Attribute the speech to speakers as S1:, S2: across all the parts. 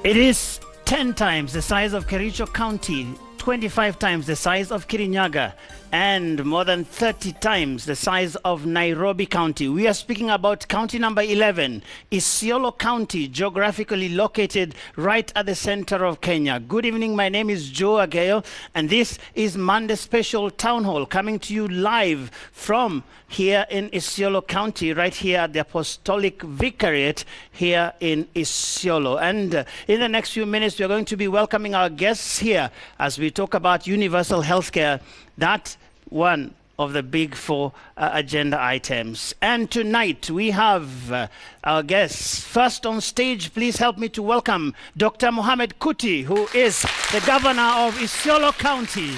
S1: It is 10 times the size of Kericho County, 25 times the size of Kirinyaga, and more than 30 times the size of Nairobi County. We are speaking about county number 11, Isiolo County, geographically located right at the center of Kenya. Good evening, my name is Joe Agayo, and this is Monday Special Town Hall, coming to you live from here in Isiolo County, right here at the Apostolic Vicariate here in Isiolo. And in the next few minutes, we are going to be welcoming our guests here as we talk about universal healthcare. That one of the big four agenda items. And tonight we have our guests. First on stage, please help me to welcome Dr. Mohamed Kuti, who is the governor of Isiolo County.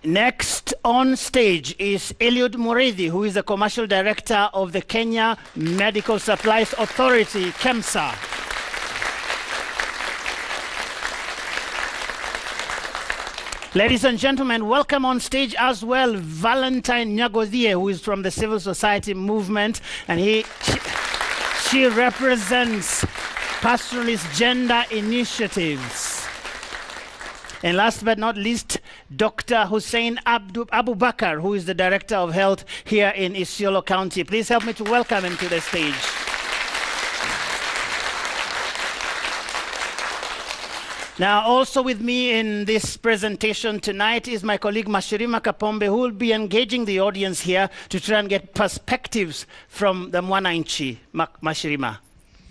S1: Next on stage is Eliud Murithi, who is the Commercial Director of the Kenya Medical Supplies Authority, KEMSA. Ladies and gentlemen, welcome on stage as well Valentine Nyagodhie, who is from the civil society movement, and she represents pastoralist gender initiatives. And last but not least, Dr. Hussein Abu Bakar, who is the Director of Health here in Isiolo County. Please help me to welcome him to the stage. Now, also with me in this presentation tonight is my colleague Mashirima Kapombe, who will be engaging the audience here to try and get perspectives from the mwananchi. Mashirima.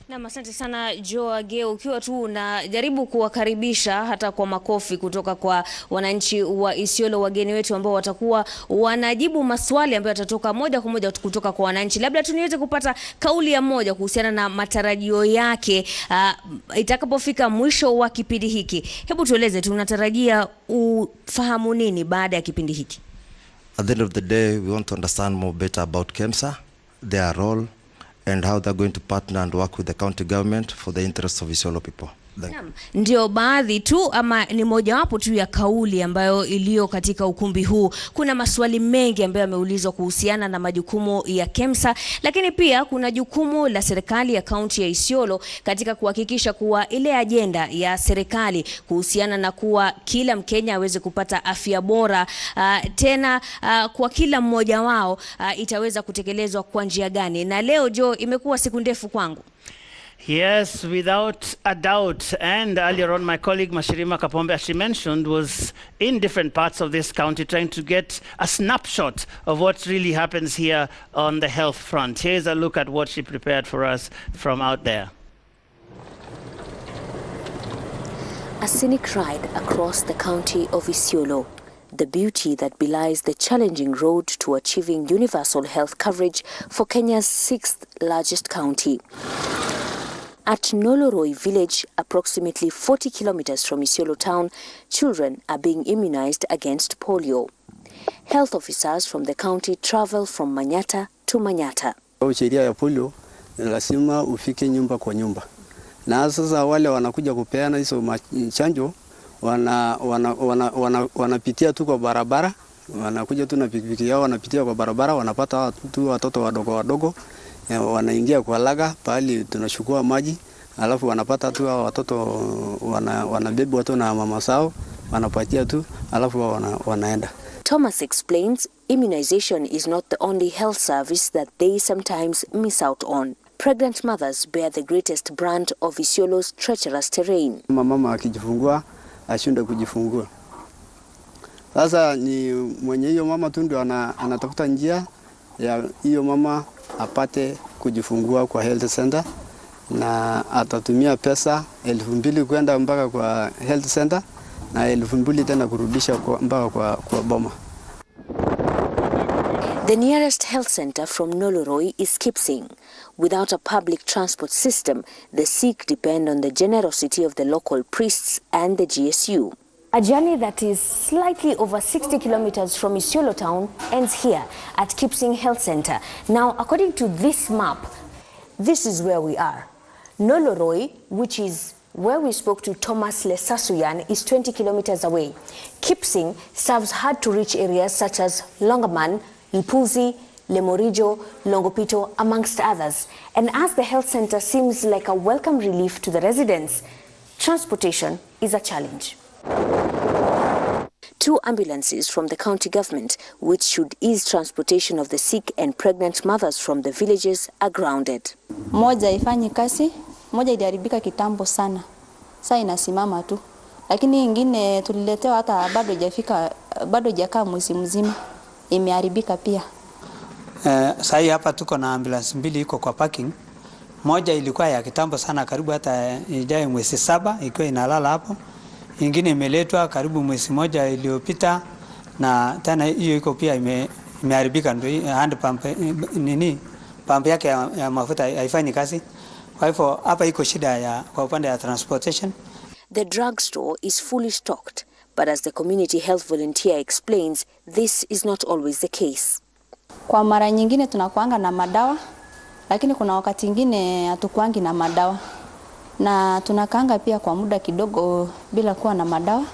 S2: Na asante sana Joe Ageo, ukiwa tu unajaribu kuwakaribisha hata kwa makofi kutoka kwa wananchi wa Isiolo, wageni wetu ambao watakuwa wanajibu maswali ambayo yatatoka moja kwa moja kutoka kwa wananchi. Labda tu niweze kupata kauli ya moja kuhusiana na matarajio yake itakapofika mwisho wa kipindi hiki. Hebu tueleze tunatarajia ufahamu nini baada ya kipindi hiki?
S3: At the end of the day, we want to understand more better about KEMSA, their role, and how they're going to partner and work with the county government for the interests of Isiolo people.
S2: Ndio baadhi tu ama ni mojawapo tu ya kauli ambayo iliyo katika ukumbi huu. Kuna maswali mengi ambayo yameulizwa kuhusiana na majukumu ya KEMSA, lakini pia kuna jukumu la serikali ya kaunti ya Isiolo katika kuhakikisha kuwa ile ajenda ya serikali kuhusiana na kuwa kila Mkenya aweze kupata afya bora tena kwa kila mmoja wao itaweza kutekelezwa kwa njia gani. Na leo Joe, imekuwa siku ndefu kwangu.
S1: Yes, without a doubt. And earlier on, my colleague Mashirima Kapombe, as she mentioned, was in different parts of this county trying to get a snapshot of what really happens here on the health front. Here's a look at what she prepared for us from out there.
S4: A scenic ride across the county of Isiolo. The beauty that belies the challenging road to achieving universal health coverage for Kenya's 6th largest county. At Noloroi village, approximately 40 kilometers from Isiolo town, children are being immunized against polio. Health officers from the county travel from Manyata to Manyata.
S5: Sheria ya polio lazima ufike nyumba kwa nyumba. Na sasa wale wanakuja kupeana hizo chanjo wanapitia tu kwa barabara, wanakuja tu na pikipiki yao wanapitia kwa barabara, wanapata tu watoto wadogo wanaingia kwa laga pale tunachukua maji, alafu wanapata tu watoto wanabebwa tu na mama zao, wanapatia tu alafu wanaenda.
S4: Thomas explains immunization is not the only health service that they sometimes miss out on. Pregnant mothers bear the greatest brand of Isiolo's treacherous terrain.
S5: Mama akijifungua ashinde kujifungua. Sasa ni mwenye hiyo mama tu ndio anatafuta njia ya hiyo mama apate kujifungua kwa health center, na atatumia pesa 2,000 kwenda mpaka kwa health center na 2,000 tena kurudisha mpaka kwa boma.
S4: The nearest health center from Noloroi is Kipsing. Without a public transport system, the sick depend on the generosity of the local priests and the GSU. A journey that is slightly over 60 kilometers from Isiolo town ends here at Kipsing Health Center. Now, according to this map, this is where we are. Noloroi, which is where we spoke to Thomas Lesasuyan, is 20 kilometers away. Kipsing serves hard-to-reach areas such as Longaman, Lpuzi, Lemorijo, Longopito, amongst others. And as the health center seems like a welcome relief to the residents, transportation is a challenge. 2 ambulances from the county government, which should ease transportation of the sick and pregnant mothers from the villages, are grounded.
S6: Moja ifanyi kazi, moja iliharibika kitambo sana. Sasa inasimama tu. Lakini ingine tuliletewa hata bado hajakaa mwezi mzima. Imeharibika pia.
S7: Sasa hapa tuko na ambulance 2 iko kwa parking. Moja ilikuwa ya kitambo sana, karibu hata ijaye mwezi 7 ikiwa inalala hapo. Ingine imeletwa karibu mwezi moja iliyopita, na tena hiyo iko pia imeharibika, ndio hand pump pump yake ya mafuta haifanyi kazi. Kwa hivyo hapa iko shida kwa upande ya transportation.
S4: The drugstore is fully stocked, but as the community health volunteer explains, this is not always the case.
S6: Kwa mara nyingine tunakuanga na madawa, lakini kuna wakati mwingine hatukuangi na madawa. Na tunakaanga pia kwa muda kidogo bila kuwa na madawa.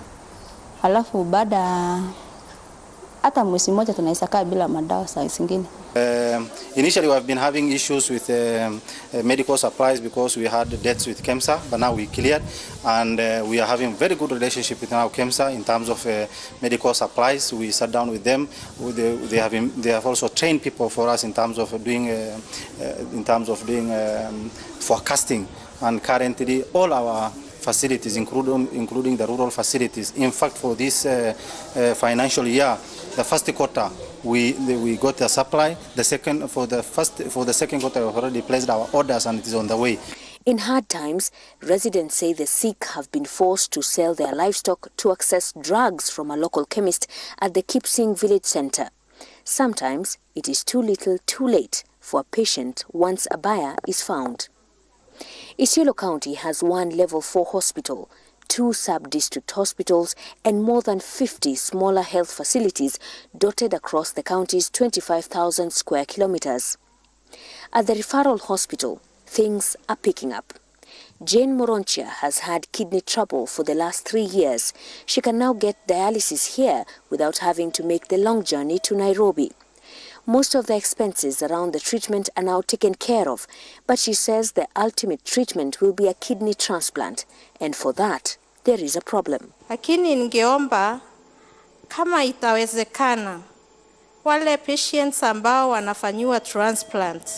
S6: Halafu baada hata mwezi mmoja tunaweza kaa bila madawa saa zingine.
S8: Initially we have been having issues with medical supplies because we had debts with KEMSA, but now we cleared, and we are having very good relationship with now KEMSA in terms of medical supplies. We sat down with them. They have also trained people for us in terms of doing forecasting, and currently all our facilities, including the rural facilities. In fact, for this financial year, the first quarter, we got the supply. For the second quarter, we have already placed our orders, and it is on the way.
S4: In hard times, residents say the sick have been forced to sell their livestock to access drugs from a local chemist at the Kipsing village center. Sometimes it is too little, too late for a patient once a buyer is found. Isiolo County has 1 level 4 hospital, 2 sub-district hospitals, and more than 50 smaller health facilities dotted across the county's 25,000 square kilometers. At the referral hospital, things are picking up. Jane Moronchia has had kidney trouble for the last 3 years. She can now get dialysis here without having to make the long journey to Nairobi. Most of the expenses around the treatment are now taken care of, but she says the ultimate treatment will be a kidney transplant, and for that, there is a problem.
S9: Lakini ningeomba kama itawezekana wale patients ambao wanafanyiwa transplant,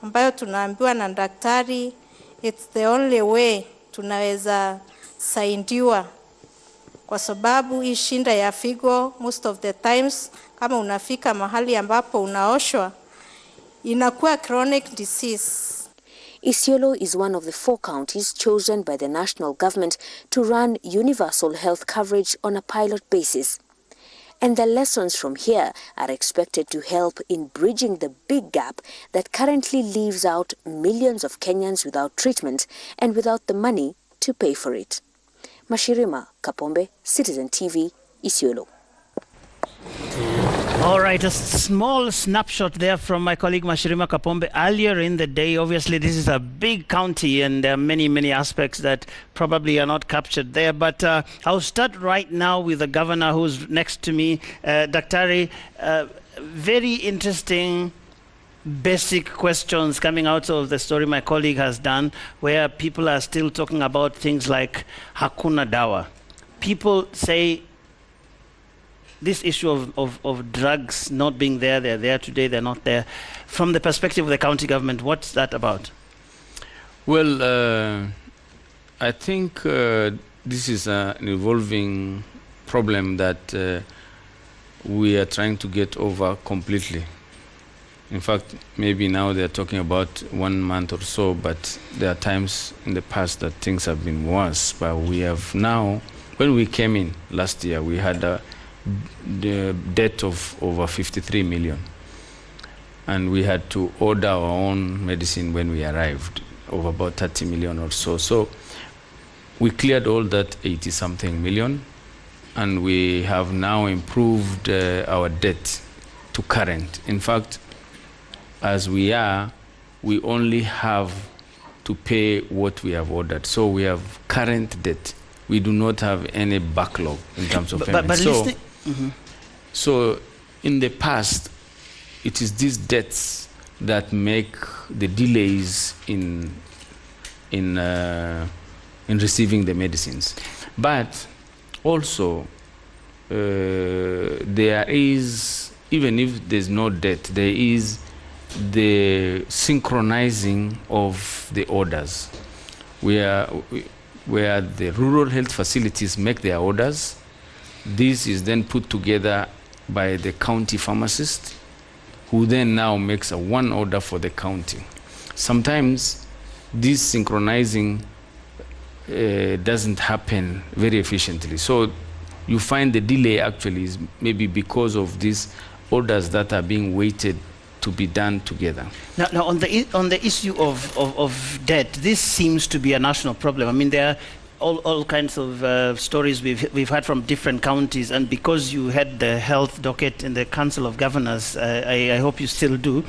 S9: ambayo tunaambiwa na daktari it's the only way tunaweza saidiwa, kwa sababu hii shinda ya figo most of the times kama unafika mahali ambapo unaoshwa inakuwa chronic disease.
S4: Isiolo is one of the 4 counties chosen by the national government to run universal health coverage on a pilot basis. And the lessons from here are expected to help in bridging the big gap that currently leaves out millions of Kenyans without treatment and without the money to pay for it. Mashirima Kapombe, Citizen TV, Isiolo.
S1: All right, a small snapshot there from my colleague Mashirima Kapombe earlier in the day. Obviously, this is a big county and there are many, many aspects that probably are not captured there. But I'll start right now with the governor who's next to me, Daktari. Very interesting basic questions coming out of the story my colleague has done, where people are still talking about things like hakuna dawa. People say this issue of drugs not being there, they're there today, they're not there. From the perspective of the county government, what's that about?
S10: Well, I think this is an evolving problem that we are trying to get over completely. In fact, maybe now they're talking about 1 month or so, but there are times in the past that things have been worse. But we have now, when we came in last year, we had the debt of over 53 million. And we had to order our own medicine when we arrived, of about 30 million or so. So we cleared all that 80-something million, and we have now improved our debt to current. In fact, as we are, we only have to pay what we have ordered. So we have current debt. We do not have any backlog in terms of payment. So in the past, it is these debts that make the delays in receiving the medicines. But also, there is, even if there's no debt, there is the synchronizing of the orders, where the rural health facilities make their orders. This is then put together by the county pharmacist, who then now makes a one order for the county. Sometimes this synchronizing doesn't happen very efficiently. So you find the delay actually is maybe because of these orders that are being waited to be done together.
S1: Now on the issue of debt, this seems to be a national problem. I mean, there are all kinds of stories we've had from different counties, and because you had the health docket in the Council of Governors, I hope you still do,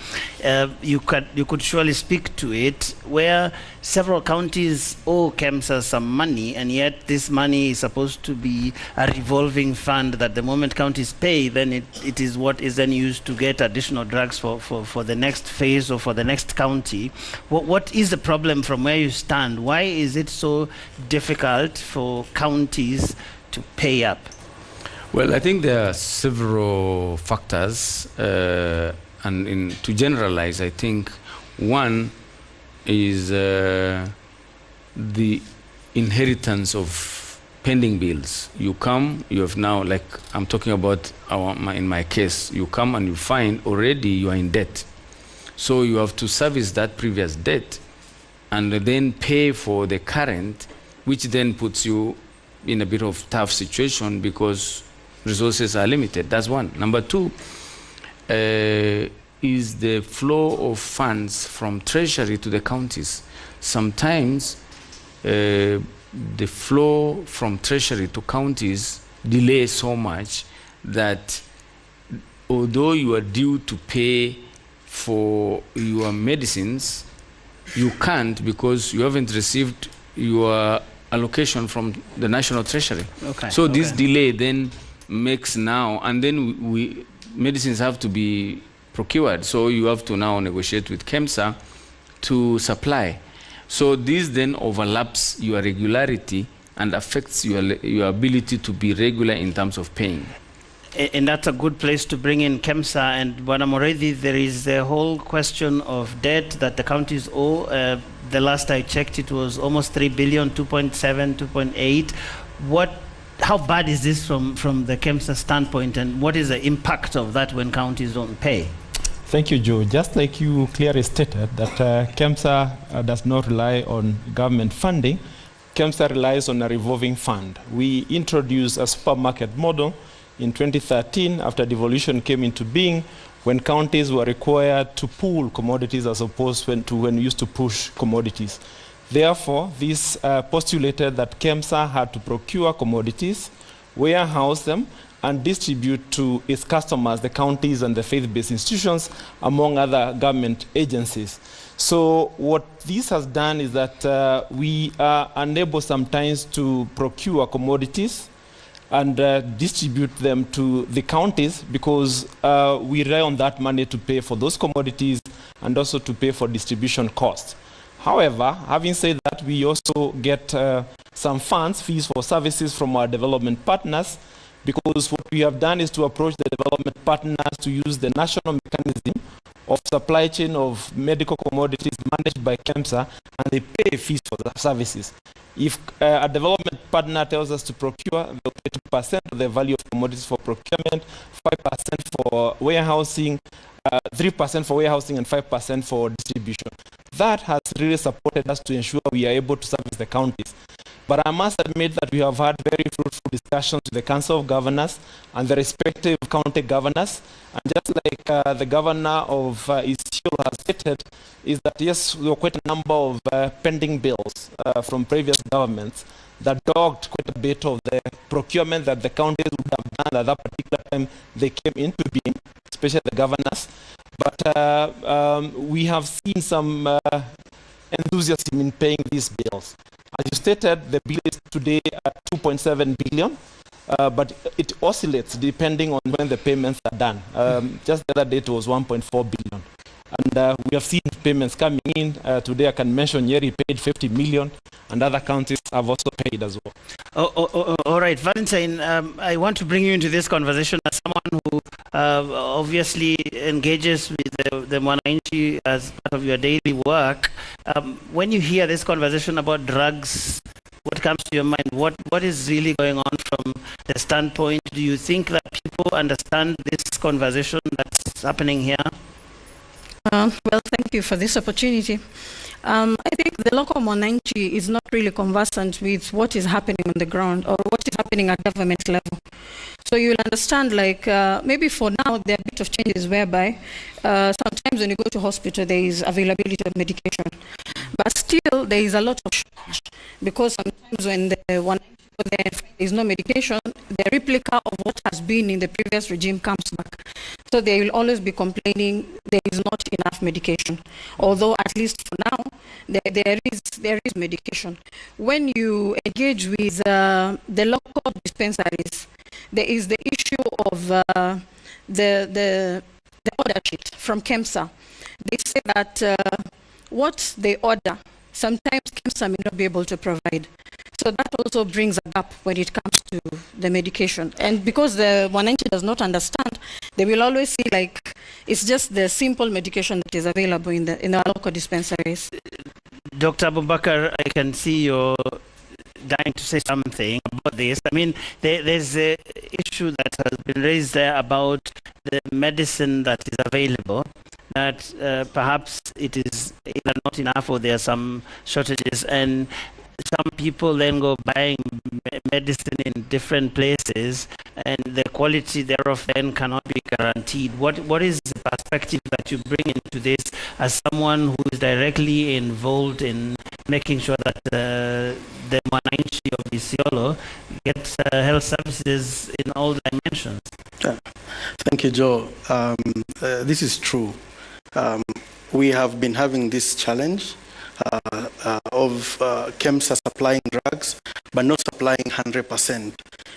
S1: you could surely speak to it, where several counties owe KEMSA some money, and yet this money is supposed to be a revolving fund that the moment counties pay, then it is what is then used to get additional drugs for the next phase or for the next county. What is the problem from where you stand? Why is it so difficult for counties to pay up?
S10: Well, I think there are several factors, and to generalize, I think one is the inheritance of pending bills. You come, you have now, like I'm talking about in my case, you come and you find already you are in debt. So you have to service that previous debt and then pay for the current, which then puts you in a bit of tough situation because resources are limited. That's one. Number two is the flow of funds from Treasury to the counties. Sometimes the flow from Treasury to counties delays so much that although you are due to pay for your medicines, you can't because you haven't received your allocation from the National Treasury.
S1: Okay.
S10: So this delay then makes now, and then medicines have to be procured. So you have to now negotiate with KEMSA to supply. So this then overlaps your regularity and affects your ability to be regular in terms of paying.
S1: And that's a good place to bring in KEMSA. And Bwana Morethi, there is the whole question of debt that the counties owe. The last I checked, it was almost 3 billion, 2.7, 2.8. How bad is this from the KEMSA standpoint, and what is the impact of that when counties don't pay?
S11: Thank you, Joe. Just like you clearly stated that KEMSA does not rely on government funding, KEMSA relies on a revolving fund. We introduced a supermarket model in 2013 after devolution came into being, when counties were required to pool commodities as opposed to when we used to push commodities. Therefore, this postulated that KEMSA had to procure commodities, warehouse them, and distribute to its customers, the counties and the faith-based institutions, among other government agencies. So what this has done is that we are unable sometimes to procure commodities and distribute them to the counties because we rely on that money to pay for those commodities and also to pay for distribution costs. However, having said that, we also get some funds, fees for services from our development partners, because what we have done is to approach the development partners to use the national mechanism of supply chain of medical commodities managed by KEMSA, and they pay fees for the services. If a development partner tells us to procure, they'll pay 2% of the value of commodities for procurement, 5% for warehousing, 3% for warehousing, and 5% for distribution. That has really supported us to ensure we are able to service the counties. But I must admit that we have had very fruitful discussions with the Council of Governors and the respective county governors. And just like the governor of Isiolo has stated, is that yes, there were quite a number of pending bills from previous governments that dogged quite a bit of the procurement that the counties would have done at that particular time they came into being, especially the governors. But we have seen some enthusiasm in paying these bills. As you stated, the bill is today at 2.7 billion, but it oscillates depending on when the payments are done. Just the other day it was 1.4 billion. And we have seen payments coming in. Today I can mention Nyeri paid 50 million, and other counties have also paid as well.
S1: All right, Valentine, I want to bring you into this conversation as someone who obviously engages with the Mwananchi as part of your daily work. When you hear this conversation about drugs, what comes to your mind? What is really going on from the standpoint? Do you think that people understand this conversation that's happening here?
S12: Well, thank you for this opportunity. I think the local Mwananchi is not really conversant with what is happening on the ground or what is happening at government level. So you'll understand, like, maybe for now there are a bit of changes whereby sometimes when you go to hospital there is availability of medication, but still there is a lot of shortage, because sometimes when there is no medication, the replica of what has been in the previous regime comes back. So they will always be complaining there is not enough medication. Although at least for now, there is medication. When you engage with the local dispensaries, there is the issue of the order sheet from KEMSA. They say that what they order, sometimes KEMSA may not be able to provide. So that also brings a gap when it comes to the medication. And because the Mwananchi does not understand, they will always see like it's just the simple medication that is available in our local dispensaries.
S1: Dr. Abubakar, I can see you're dying to say something about this. I mean, there's an issue that has been raised there about the medicine that is available, that perhaps it is either not enough or there are some shortages, and some people then go buying medicine in different places, and the quality thereof then cannot be guaranteed. What is the perspective that you bring into this as someone who is directly involved in making sure that the Mwananchi of Isiolo gets health services in all dimensions?
S13: Thank you, Joe. This is true. We have been having this challenge of KEMSA supplying drugs, but not supplying 100%.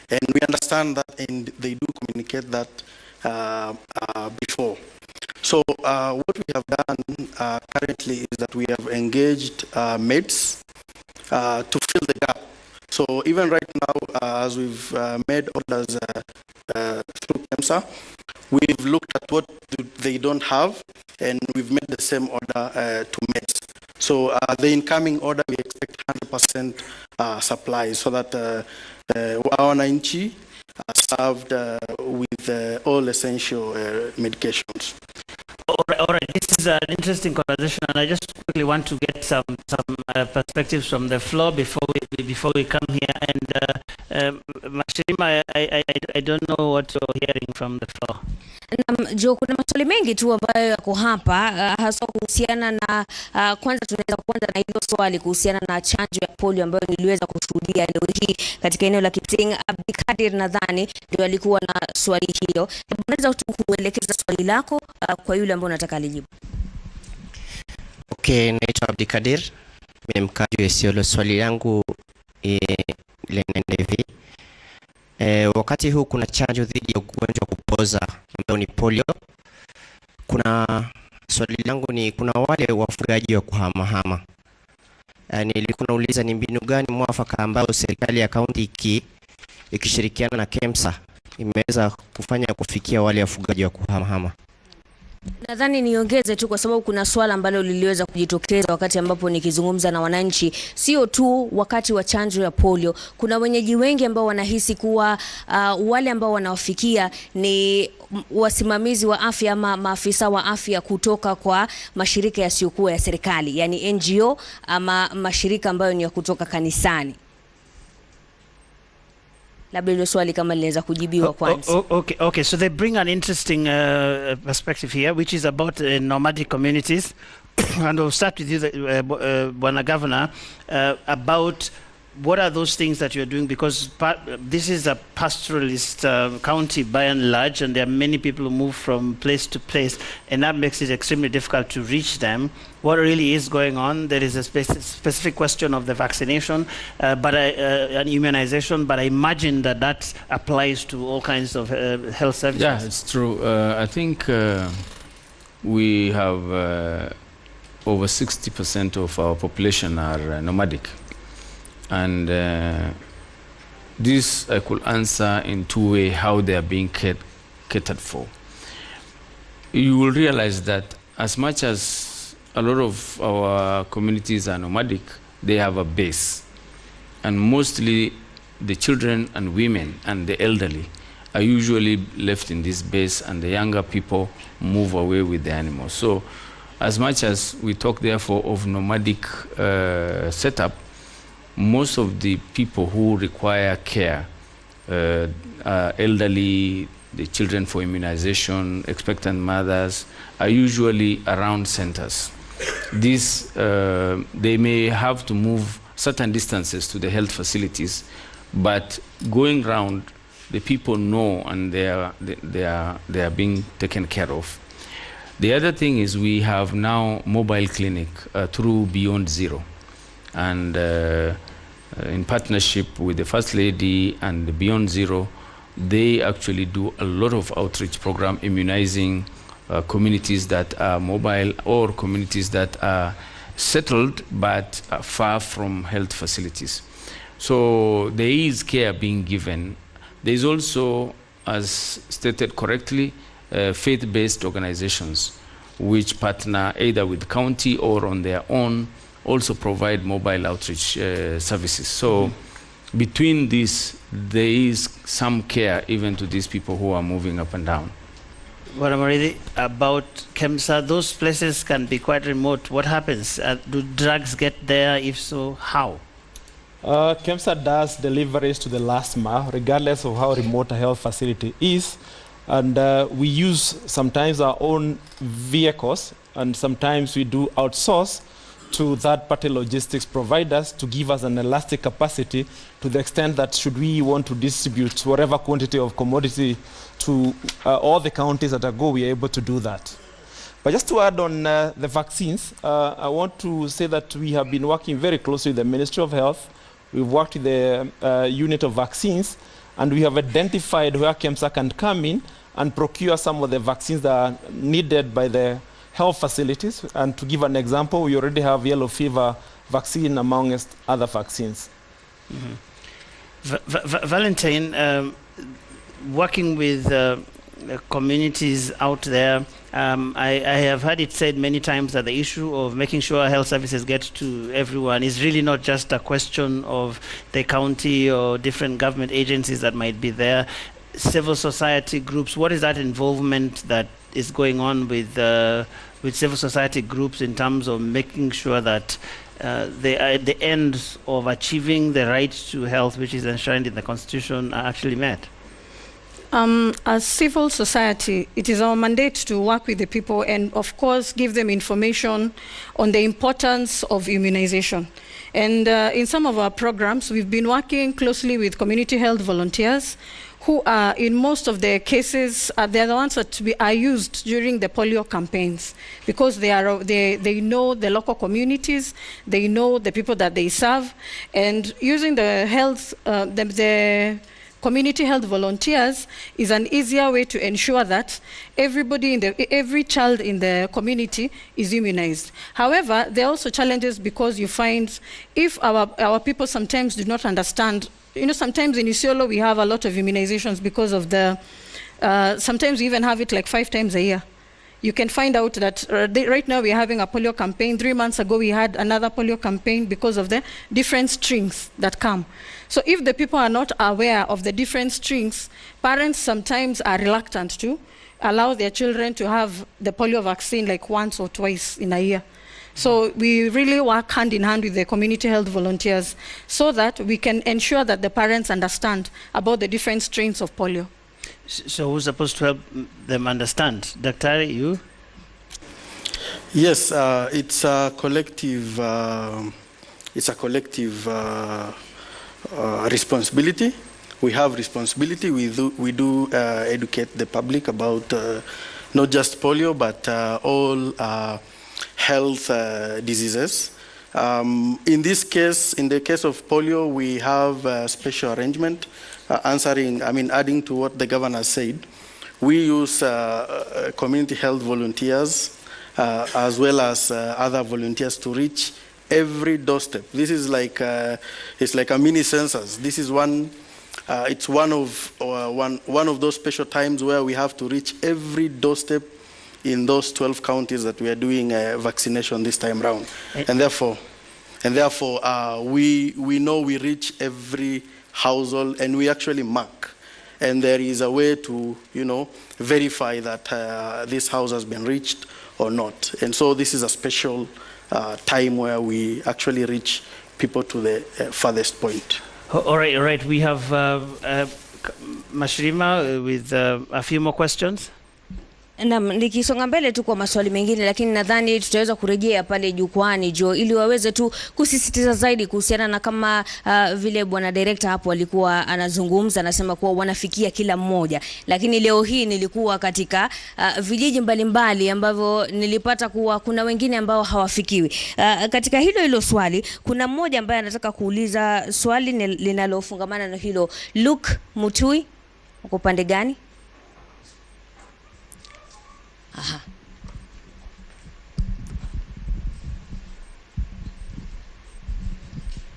S13: And we understand that, and they do communicate that before. So what we have done currently is that we have engaged mates to fill the gap. So even right now, as we've made orders through KEMSA, we've looked at what they don't have, and we've made the same order to mates. So the incoming order, we expect 100% supply, so that our Wananchi are served with all essential medications.
S1: All right. This is an interesting conversation, and I just quickly want to get some perspectives from the floor before we come here. And Mashirima, I don't know what you're hearing from the floor.
S2: Jo, kuna maswali mengi tu ambayo yako hapa hasa kuhusiana na kwanza tunaweza kuanza na hilo swali kuhusiana na chanjo ya polio ambayo niliweza kushuhudia leo hii katika eneo la Kipting. Abdikadir nadhani ndio alikuwa na swali hilo. Unaweza kuelekeza swali lako kwa yule ambaye unataka alijibu.
S14: Okay, naitwa Abdikadir. Mimi mkaji wa Isiolo. Swali langu linaenda hivi. Wakati huu kuna chanjo dhidi ya ugonjwa wa kupoza ambao ni polio. Swali langu ni kuna wale wafugaji wa kuhamahama. Nilikuwa nauliza ni mbinu gani mwafaka ambao serikali ya kaunti ikishirikiana na KEMSA imeweza kufanya kufikia wale wafugaji wa kuhamahama.
S2: Nadhani niongeze tu kwa sababu kuna swala ambalo liliweza kujitokeza wakati ambapo nikizungumza na wananchi, sio tu wakati wa chanjo ya polio. Kuna wenyeji wengi ambao wanahisi kuwa wale ambao wanawafikia ni wasimamizi wa afya ama maafisa wa afya kutoka kwa mashirika yasiyokuwa ya serikali, yani NGO ama mashirika ambayo ni ya kutoka kanisani. Labda hilo swali kama linaweza kujibiwa kwanza.
S1: Okay, so they bring an interesting perspective here, which is about nomadic communities. And we'll start with you, Bwana Governor, about what are those things that you're doing? Because this is a pastoralist county by and large, and there are many people who move from place to place, and that makes it extremely difficult to reach them. What really is going on? There is a specific question of the vaccination, and immunization, but I imagine that applies to all kinds of health services.
S10: Yeah, it's true. I think we have over 60% of our population are nomadic. And this I could answer in two ways how they are being catered for. You will realize that as much as a lot of our communities are nomadic, they have a base. And mostly the children and women and the elderly are usually left in this base, and the younger people move away with the animals. So as much as we talk therefore of nomadic setup, most of the people who require care, elderly, the children for immunization, expectant mothers, are usually around centers. These, they may have to move certain distances to the health facilities, but going around, the people know and they are being taken care of. The other thing is we have now mobile clinic through Beyond Zero. And in partnership with the First Lady and Beyond Zero, they actually do a lot of outreach program immunizing communities that are mobile or communities that are settled but far from health facilities. So there is care being given. There is also, as stated correctly, faith-based organizations which partner either with county or on their own, also provide mobile outreach services. So between these, there is some care even to these people who are moving up and down.
S1: What I'm reading about KEMSA, those places can be quite remote. What happens? Do drugs get there? If so, how?
S11: KEMSA does deliveries to the last mile, regardless of how remote a health facility is. And we use sometimes our own vehicles, and sometimes we do outsource to third-party logistics providers to give us an elastic capacity to the extent that should we want to distribute whatever quantity of commodity to all the counties that go, we are able to do that. But just to add on the vaccines, I want to say that we have been working very closely with the Ministry of Health. We've worked with the unit of vaccines, and we have identified where KEMSA can come in and procure some of the vaccines that are needed by the health facilities. And to give an example, we already have yellow fever vaccine amongst other vaccines.
S1: Valentine, working with communities out there, I have heard it said many times that the issue of making sure health services get to everyone is really not just a question of the county or different government agencies that might be there. Civil society groups, what is that involvement that is going on with civil society groups in terms of making sure that the ends of achieving the right to health, which is enshrined in the Constitution, are actually met?
S12: As civil society, it is our mandate to work with the people and, of course, give them information on the importance of immunization. And in some of our programs, we've been working closely with community health volunteers who are, in most of the cases, they're the ones that are used during the polio campaigns, because they know the local communities, they know the people that they serve, and using the health, the community health volunteers is an easier way to ensure that every child in the community is immunized. However, there are also challenges, because you find if our people sometimes do not understand. You know, sometimes in Isiolo we have a lot of immunizations because of the, sometimes we even have it like 5 times a year. You can find out that right now we're having a polio campaign. 3 months ago we had another polio campaign because of the different strings that come. So if the people are not aware of the different strings, parents sometimes are reluctant to allow their children to have the polio vaccine like once or twice in a year. So we really work hand in hand with the community health volunteers so that we can ensure that the parents understand about the different strains of polio.
S1: So who's supposed to help them understand? Dr. you?
S13: Yes, it's a collective responsibility. We have responsibility. We do educate the public about not just polio, but all health diseases. In this case, in the case of polio, we have a special arrangement adding to what the governor said. We use community health volunteers as well as other volunteers to reach every doorstep. This is like it's like a mini census. This is it's one of those special times where we have to reach every doorstep in those 12 counties that we are doing vaccination this time around, and therefore we know we reach every household, and we actually mark, and there is a way to verify that this house has been reached or not. And so this is a special time where we actually reach people to the farthest point.
S1: All right. We have Mashirima with a few more questions.
S2: Na nikisonga mbele tu kwa maswali mengine, lakini nadhani tutaweza kurejea pale jukwani Jo, ili waweze tu kusisitiza zaidi kuhusiana na kama vile bwana director hapo alikuwa anazungumza, anasema kuwa wanafikia kila mmoja, lakini leo hii nilikuwa katika vijiji mbalimbali ambavyo nilipata kuwa kuna wengine ambao hawafikiwi. Katika hilo swali kuna mmoja ambaye anataka kuuliza swali linalofungamana na hilo. Luke Mutui, uko pande gani? Aha.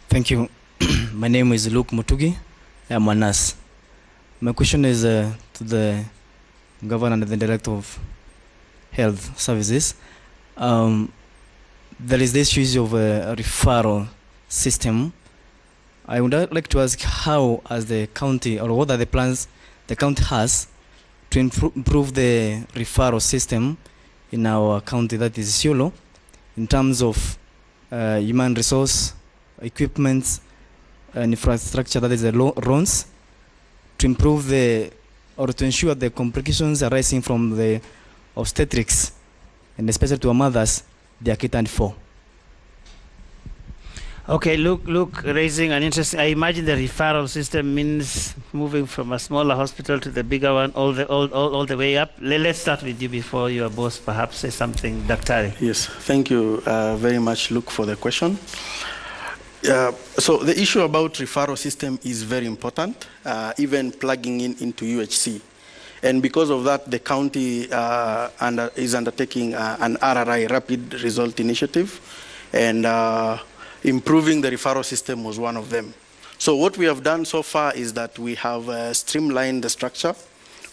S15: Thank you. My name is Luke Mutugi. I'm a nurse. My question is to the Governor and the Director of Health Services. There is this issue of a referral system. I would like to ask how, as the county, or what are the plans the county has to improve the referral system in our county, that is Isiolo, in terms of human resource, equipment, and infrastructure, that is the loans, to improve or to ensure the complications arising from the obstetrics, and especially to our mothers, they are catered for.
S1: Okay, look, raising an interesting. I imagine the referral system means moving from a smaller hospital to the bigger one, all the way up. Let's start with you before your boss perhaps say something, Daktari.
S13: Yes, thank you very much, Luke, for the question. So the issue about referral system is very important, even plugging into UHC. And because of that, the county is undertaking an RRI, Rapid Result Initiative, and improving the referral system was one of them. So what we have done so far is that we have streamlined the structure.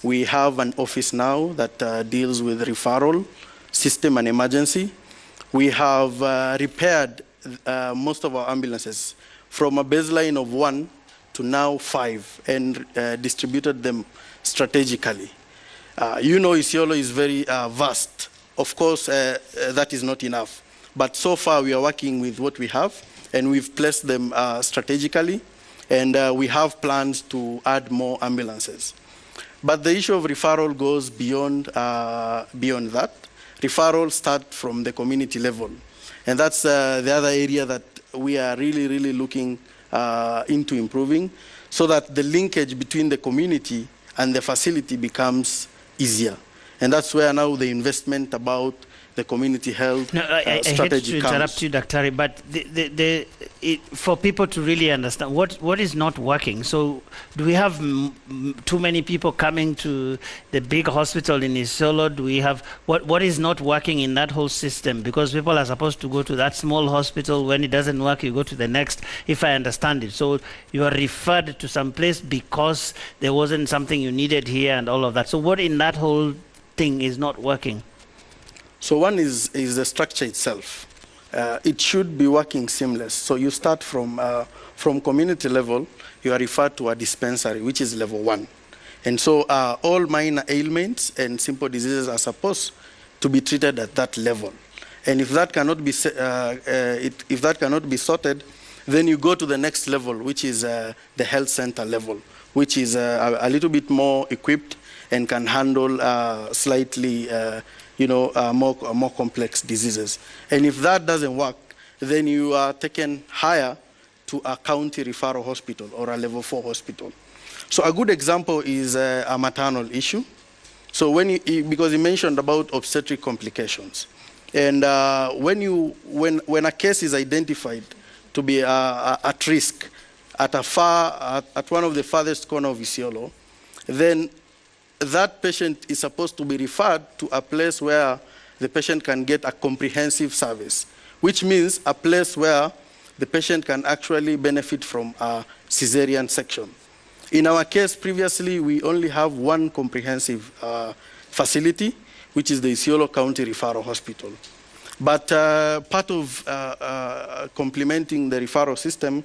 S13: We have an office now that deals with referral system and emergency. We have repaired most of our ambulances from a baseline of 1 to now 5 and distributed them strategically. Isiolo is very vast. Of course, that is not enough. But so far, we are working with what we have, and we've placed them strategically, and we have plans to add more ambulances. But the issue of referral goes beyond that. Referral starts from the community level, and that's the other area that we are really looking into improving, so that the linkage between the community and the facility becomes easier. And that's where now the investment about the community health strategy
S1: I hate to interrupt you, Daktari, but for people to really understand what is not working. So do we have too many people coming to the big hospital in Isiolo? Do we have what is not working in that whole system? Because people are supposed to go to that small hospital. When it doesn't work, you go to the next, if I understand it. So you are referred to some place because there wasn't something you needed here and all of that. So what in that whole thing is not working?
S13: So one is the structure itself. It should be working seamless. So you start from community level, you are referred to a dispensary, which is level 1. And so all minor ailments and simple diseases are supposed to be treated at that level. And if that cannot be sorted, then you go to the next level, which is the health center level, which is a little bit more equipped and can handle slightly more complex diseases. And if that doesn't work, then you are taken higher to a county referral hospital or a level 4 hospital. So a good example is a maternal issue. So because you mentioned about obstetric complications, and when a case is identified to be at risk at one of the farthest corner of Isiolo, then that patient is supposed to be referred to a place where the patient can get a comprehensive service, which means a place where the patient can actually benefit from a cesarean section. In our case, previously, we only have one comprehensive facility, which is the Isiolo County Referral Hospital. But part of complementing the referral system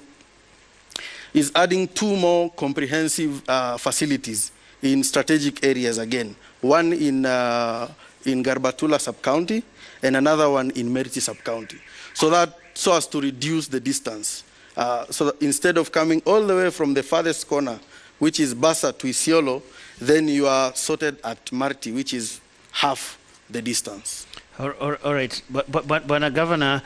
S13: is adding 2 more comprehensive facilities in strategic areas again. One in Garbatula sub-county and another one in Meriti sub-county. So as to reduce the distance. So that instead of coming all the way from the farthest corner, which is Basa to Isiolo, then you are sorted at Marti, which is half the distance.
S1: All right, but Governor,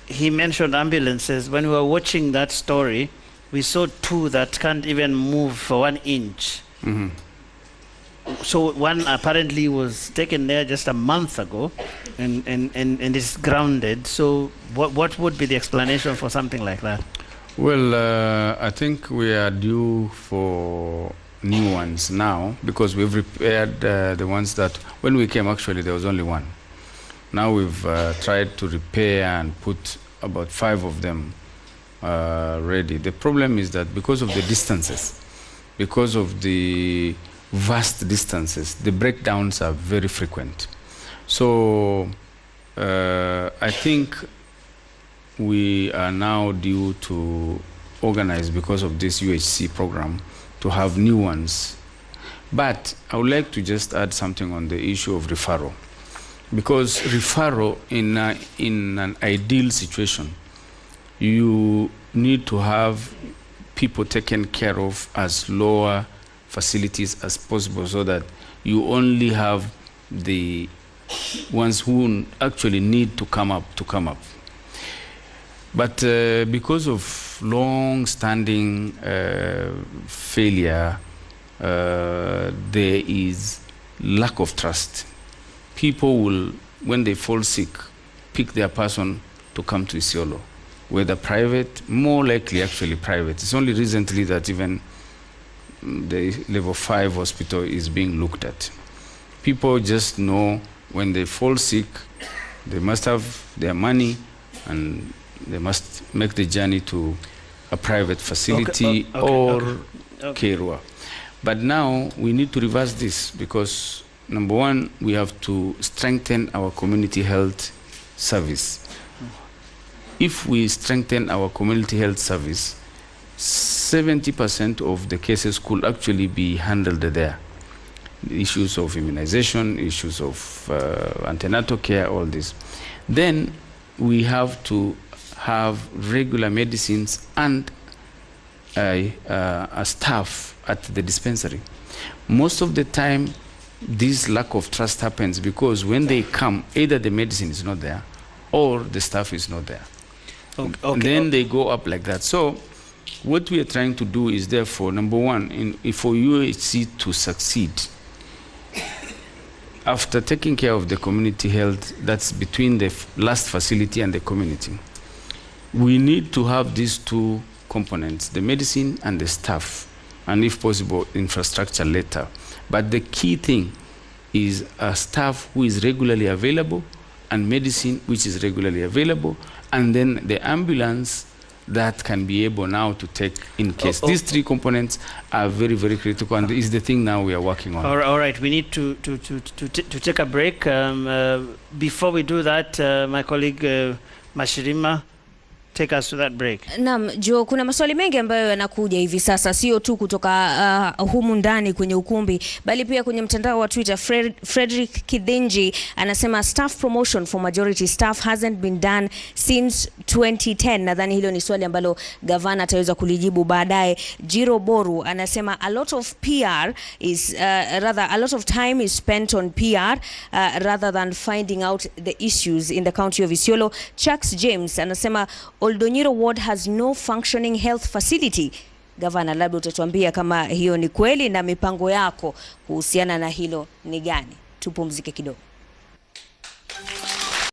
S1: he mentioned ambulances. When we were watching that story, we saw 2 that can't even move for 1 inch.
S10: Mm-hmm.
S1: So one apparently was taken there just a month ago and is grounded. So what would be the explanation for something like that?
S10: Well, I think we are due for new ones now because we've repaired the ones that, when we came actually there was only 1. Now we've tried to repair and put about 5 of them ready. The problem is that because of the distances, because of the vast distances, the breakdowns are very frequent. So I think we are now due to organize, because of this UHC program, to have new ones. But I would like to just add something on the issue of referral. Because referral, in an ideal situation, you need to have people taken care of as lower facilities as possible, so that you only have the ones who actually need to come up. But because of long-standing failure, there is lack of trust. People will, when they fall sick, pick their person to come to Isiolo, whether private, more likely actually private. It's only recently that even the level 5 hospital is being looked at. People just know when they fall sick, they must have their money and they must make the journey to a private facility or Kerua. But now we need to reverse this because, number 1, we have to strengthen our community health service. If we strengthen our community health service, 70% of the cases could actually be handled there. The issues of immunization, issues of antenatal care, all this. Then we have to have regular medicines and a staff at the dispensary. Most of the time, this lack of trust happens because when they come, either the medicine is not there or the staff is not there. Then they go up like that. So what we are trying to do is, therefore, number 1, for UHC to succeed, after taking care of the community health, that's between the last facility and the community, we need to have these 2 components, the medicine and the staff, and if possible, infrastructure later. But the key thing is a staff who is regularly available, and medicine which is regularly available, and then the ambulance that can be able now to take in case. These 3 components are very, very critical, and is the thing now we are working on.
S1: All right, we need to take a break. Before we do that, my colleague Mashirima, take us to that break.
S2: Naam, Jo, kuna maswali mengi ambayo yanakuja hivi sasa, sio tu kutoka humu ndani kwenye ukumbi, bali pia kwenye mtandao wa Twitter. Frederick Kidinji anasema staff promotion for majority staff hasn't been done since 2010. Nadhani hilo ni swali ambalo gavana ataweza kulijibu baadaye. Jiro Boru anasema a lot of PR is a lot of time is spent on PR rather than finding out the issues in the county of Isiolo. Chucks James anasema Oldonyiro ward has no functioning health facility. Gavana, labda utatuambia kama hiyo ni kweli na mipango yako kuhusiana na hilo ni gani. Tupumzike kidogo.